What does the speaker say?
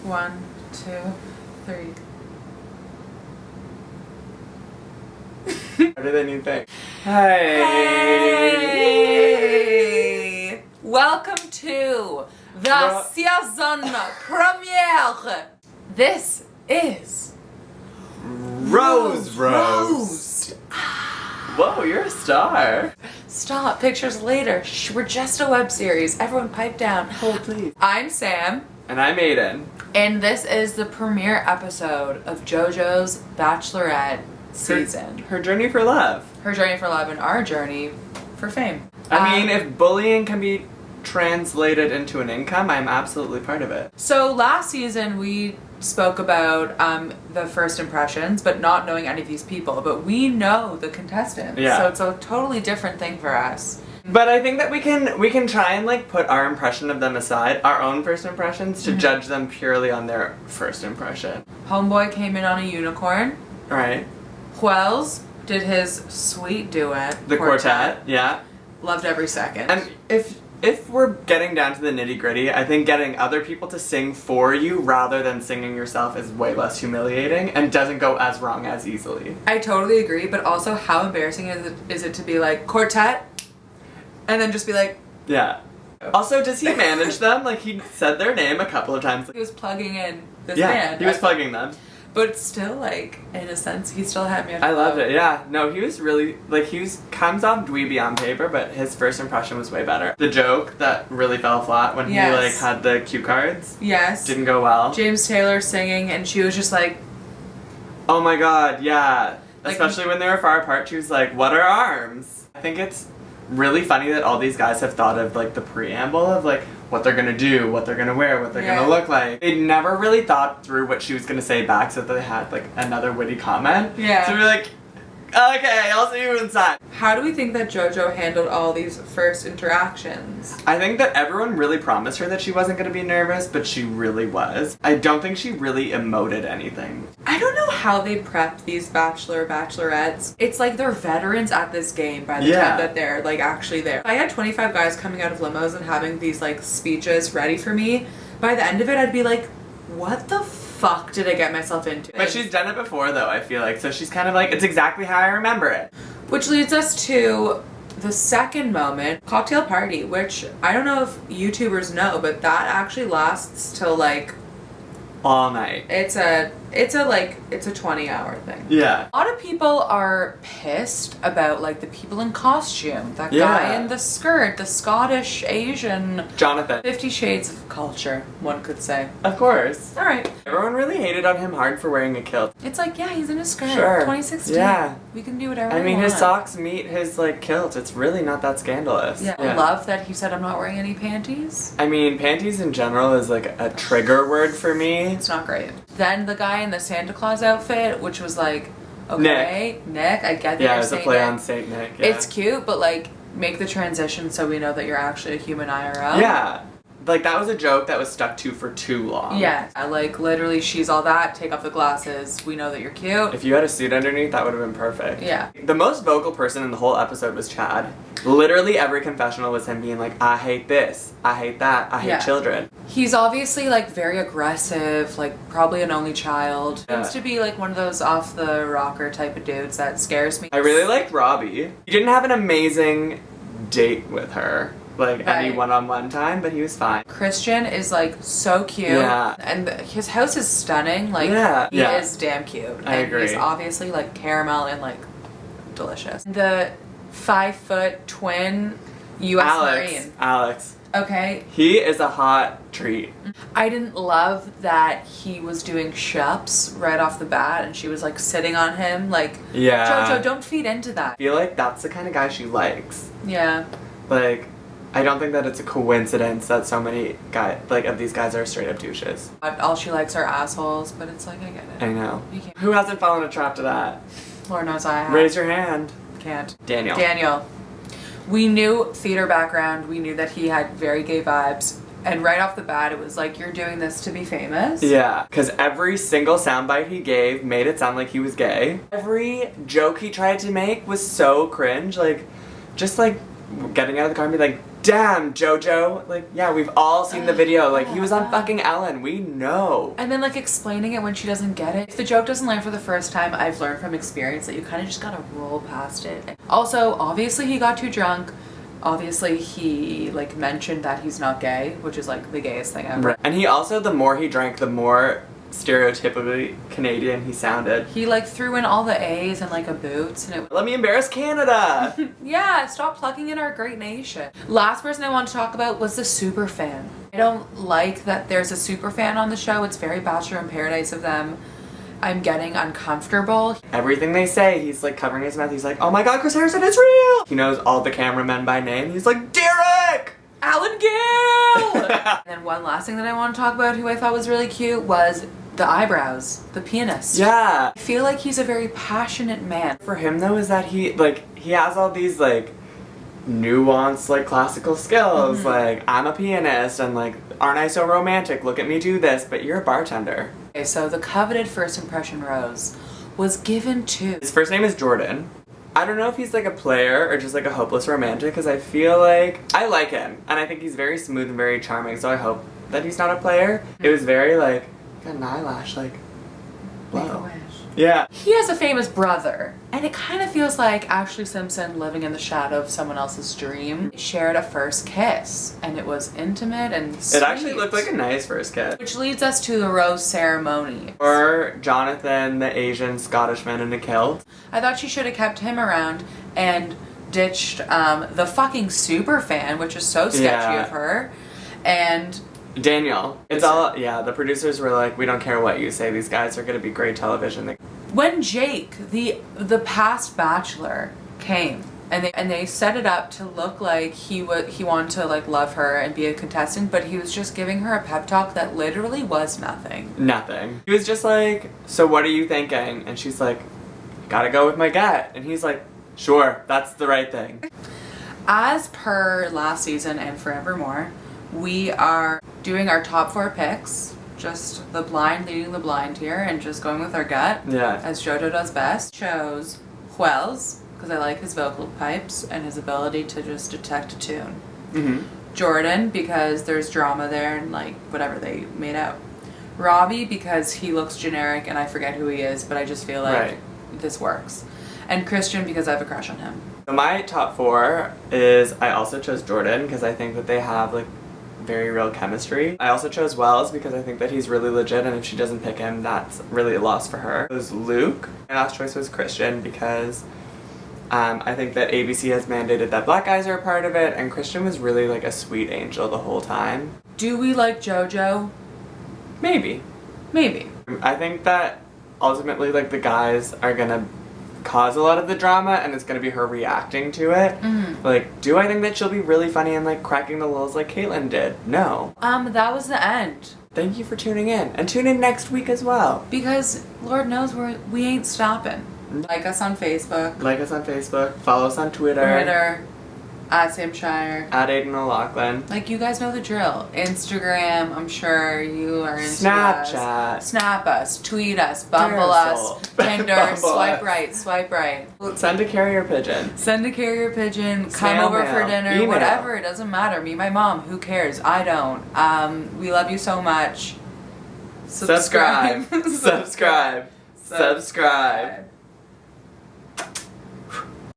1, 2, 3. What did anyone think? Hey! Hey! Welcome to the season premiere. This is Rose Roast. Whoa, you're a star. Stop. Pictures later. Shh, we're just a web series. Everyone pipe down. Oh, please. I'm Sam. And I'm Aidan. And this is the premiere episode of JoJo's Bachelorette season. Her journey for love. Her journey for love and our journey for fame. I mean, if bullying can be translated into an income, I'm absolutely part of it. So last season we spoke about the first impressions, but not knowing any of these people. But we know the contestants. Yeah. So it's a totally different thing for us. But I think that we can try and like put our impression of them aside, our own first impressions, to judge them purely on their first impression. Homeboy came in on a unicorn. Right. Wells did his sweet duet. The quartet, yeah. Loved every second. And if we're getting down to the nitty-gritty, I think getting other people to sing for you rather than singing yourself is way less humiliating and doesn't go as wrong as easily. I totally agree, but also how embarrassing is it to be like, quartet? And then just be like... Yeah. Also, does he manage them? Like, he said their name a couple of times. He was plugging in this Yeah, band. he was plugging them. But still, like, in a sense, he still had me on I loved it, yeah. No, he was really, like, comes off dweeby on paper, but his first impression was way better. The joke that really fell flat when he, like, had the cue cards. Yes. Didn't go well. James Taylor singing, and she was just like... Oh my god, yeah. Like, especially when they were far apart, she was like, what are arms? I think it's really funny that all these guys have thought of, like, the preamble of, like, what they're gonna do, what they're gonna wear, what they're gonna look like. They never really thought through what she was gonna say back so that they had, like, another witty comment. Yeah. So we're like, okay, I'll see you inside. How do we think that JoJo handled all these first interactions? I think that everyone really promised her that she wasn't gonna be nervous, but she really was. I don't think she really emoted anything. I don't know how they prep these bachelorettes. It's like they're veterans at this game by the time that they're like actually there. If I had 25 guys coming out of limos and having these like speeches ready for me, by the end of it I'd be like, what the fuck did I get myself into? But she's done it before though, I feel like, so she's kind of like, it's exactly how I remember it. Which leads us to the second moment, cocktail party, which I don't know if YouTubers know, but that actually lasts till like all night. It's a 20-hour thing. Yeah. A lot of people are pissed about like the people in costume. That guy in the skirt, the Scottish Asian Jonathan. 50 Shades of culture, one could say. Of course. Alright. Everyone really hated on him hard for wearing a kilt. It's like, yeah, he's in a skirt. Sure. 2016. Yeah. We can do whatever I we mean, want. his socks meet his, like, kilt. It's really not that scandalous. Yeah. I love that he said I'm not wearing any panties. I mean, panties in general is, like, a trigger word for me. It's not great. Then the guy in the Santa Claus outfit, which was like, okay, Nick, I get that yeah, you're it's a Saint play Nick. on Saint Nick. Yeah. It's cute, but like, make the transition so we know that you're actually a human IRL. Yeah. Like, that was a joke that was stuck to for too long. Yeah. Like, literally, she's all that, take off the glasses, we know that you're cute. If you had a suit underneath, that would have been perfect. Yeah. The most vocal person in the whole episode was Chad. Literally every confessional was him being like, I hate this, I hate that, I hate children. He's obviously, like, very aggressive, like, probably an only child. Yeah. Seems to be, like, one of those off-the-rocker type of dudes that scares me. I really liked Robbie. He didn't have an amazing date with her. Like, any one-on-one time, but he was fine. Christian is, like, so cute. Yeah. And his house is stunning. Like, he is damn cute. I agree. He's obviously, like, caramel and, like, delicious. The 5-foot twin U.S. Marine. Alex. Okay. He is a hot treat. I didn't love that he was doing shups right off the bat and she was, like, sitting on him. Like, JoJo, don't feed into that. I feel like that's the kind of guy she likes. Yeah. Like, I don't think that it's a coincidence that so many of these guys are straight up douches. All she likes are assholes, but it's like, I get it. I know. You can't. Who hasn't fallen a trap to that? Lord knows I have. Raise your hand. Can't. Daniel. We knew theater background. We knew that he had very gay vibes. And right off the bat, it was like, you're doing this to be famous? Yeah, because every single soundbite he gave made it sound like he was gay. Every joke he tried to make was so cringe. Like, just like getting out of the car and be like, damn, JoJo. Like, yeah, we've all seen the video. Like, he was on fucking Ellen. We know. And then, like, explaining it when she doesn't get it. If the joke doesn't land for the first time, I've learned from experience that you kind of just gotta roll past it. Also, obviously he got too drunk. Obviously he, like, mentioned that he's not gay, which is, like, the gayest thing ever. Right. And he also, the more he drank, the more stereotypically Canadian he sounded. He, like, threw in all the A's and, like, a boots, and it... Let me embarrass Canada! Yeah, stop plugging in our great nation. Last person I want to talk about was the Superfan. I don't like that there's a Superfan on the show. It's very Bachelor in Paradise of them. I'm getting uncomfortable. Everything they say, he's like covering his mouth. He's like, oh my god, Chris Harrison is real! He knows all the cameramen by name. He's like, Derek! Alan Gill! And then one last thing that I want to talk about who I thought was really cute was the eyebrows, the pianist. Yeah. I feel like he's a very passionate man. For him though is that he has all these like nuanced like classical skills. Like, I'm a pianist and like, aren't I so romantic? Look at me do this, but you're a bartender. Okay, so the coveted first impression rose was given to... His first name is Jordan. I don't know if he's like a player or just like a hopeless romantic because I feel like I like him and I think he's very smooth and very charming, so I hope that he's not a player. It was very like, got an eyelash, like, wow. Yeah. He has a famous brother, and it kind of feels like Ashley Simpson living in the shadow of someone else's dream. They shared a first kiss, and it was intimate and sweet. It actually looked like a nice first kiss. Which leads us to the rose ceremony. Or Jonathan, the Asian Scottish man in a kilt. I thought she should have kept him around and ditched the fucking Superfan, which is so sketchy of her, and... Daniel. It's all, yeah, the producers were like, we don't care what you say, these guys are gonna be great television. When Jake, the past Bachelor, came and they set it up to look like he wanted to like love her and be a contestant, but he was just giving her a pep talk that literally was nothing. Nothing. He was just like, so what are you thinking? And she's like, gotta go with my gut. And he's like, sure, that's the right thing. As per last season and forevermore, we are doing our top 4 picks, just the blind leading the blind here and just going with our gut. Yeah. As JoJo does best. Chose Qualms, because I like his vocal pipes and his ability to just detect a tune. Jordan, because there's drama there and like whatever they made out. Robbie, because he looks generic and I forget who he is, but I just feel like this works. And Christian, because I have a crush on him. So my top 4 is, I also chose Jordan because I think that they have like very real chemistry. I also chose Wells because I think that he's really legit, and if she doesn't pick him, that's really a loss for her. It was Luke. My last choice was Christian because I think that ABC has mandated that black guys are a part of it, and Christian was really like a sweet angel the whole time. Do we like JoJo? Maybe. Maybe. I think that ultimately like the guys are gonna cause a lot of the drama and it's gonna be her reacting to it. Like, do I think that she'll be really funny and like cracking the lulz like Caitlyn did? No. That was the end. Thank you for tuning in, and tune in next week as well. Because Lord knows we ain't stopping. Like us on Facebook. Like us on Facebook. Follow us on Twitter. At Sam Shier. At Aidan O'Loughlin. Like, you guys know the drill. Instagram, I'm sure you are into Snapchat. us. Snap us. Tweet us. Bumble us. Tinder. Bumble swipe us. right. Swipe right. Send a carrier pigeon. Send a carrier pigeon. Come Snail over mail. for dinner. Email. Whatever. It doesn't matter. Me, my mom. Who cares? I don't. We love you so much. Subscribe. Subscribe. Subscribe.